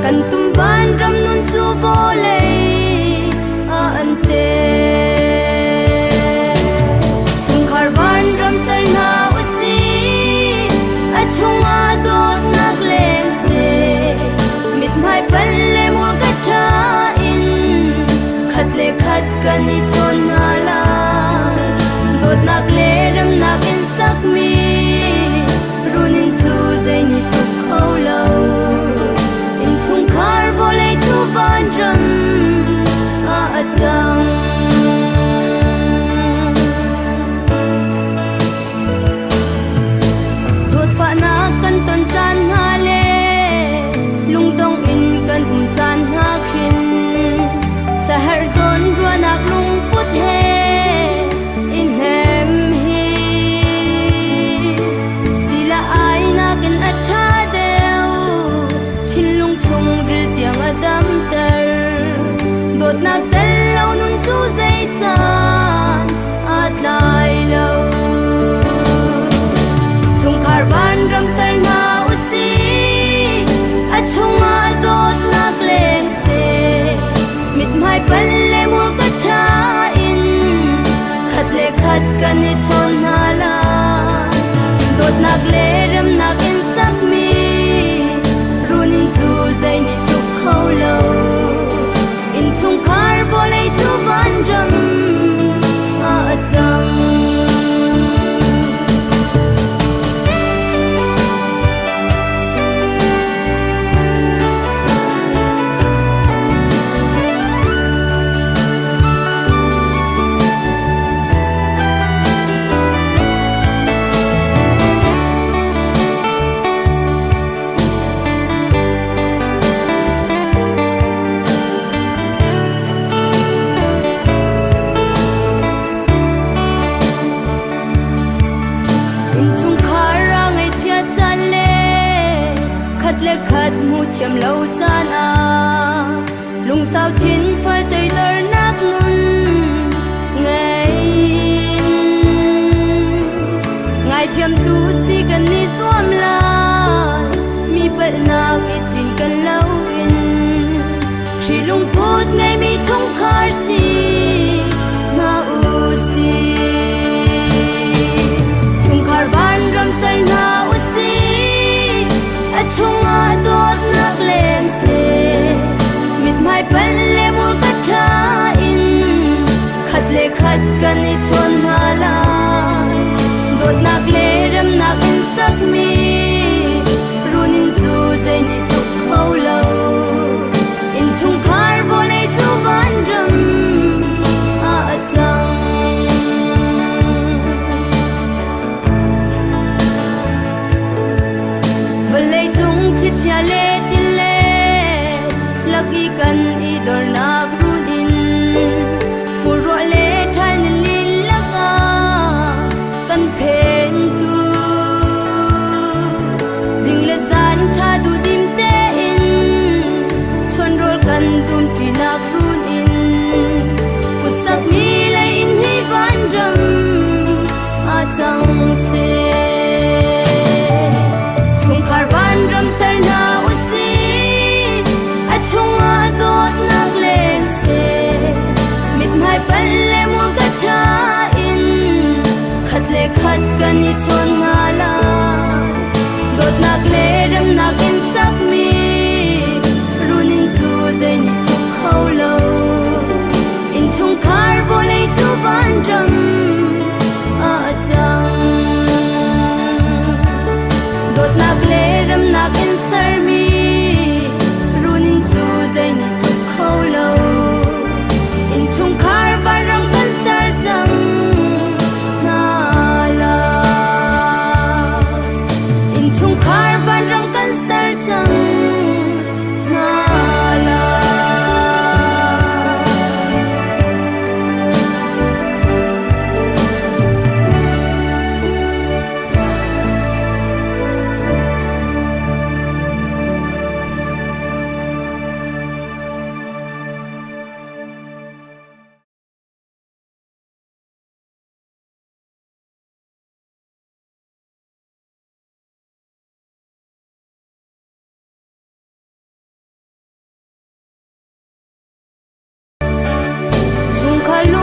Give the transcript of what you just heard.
kan tum ban ram nun chu vo le a an te chung khar ban ram sar na usi a chung a dot nak leng se mit mai pan le mur ka tha in khat le khat kan ni chon na la dot nak le ram nak in sak mi runin chu zai ni tu khau lo chung khar vo le tu van ram a atang dot fa na kan ton chan ha le lung dong in kan chan ha khin sahar zon ro nak lung put he in hem hi sila ai na kan atha chung ril tiang adam ter dot nak tel lo nun chu zai san at lai lo chung khar ban ram sar na usi a chung a dot nak leng se mit mai pan le mur ka tha in khat le khat kan ni chon na la dot nak le ram nak in sak mi runin chu zai ni tu khau lo in chung khar vo le chu van ram a chang le khat mu chiam lo chan a lung sao thin phal tei dar nak nun ngai thiam tu si kan ni suam la mi bal nak i chin kan lo in shi lung put ngai mi chung khar si na u si chung khar ban ram sar na u si a chung a dot nak leng se mit mai pan le mur ka tha in khat le khat kan ni chon ma la dot nak le ram nak in sak mi runin chu zai ni tu khau lo in chung khar vo le chu van ram a chang chia le tin le lucky kan I dor na brudin furo le thal ni laka kan phen tu jing le san tha du dim te in chon rol kan tum tri na brun in kusak mi le in hi van ram a chang se chung khar van ram sar na usi a chung a dot nak leng se mit mai pan le mur ka tha in khat le khat kan ni chon na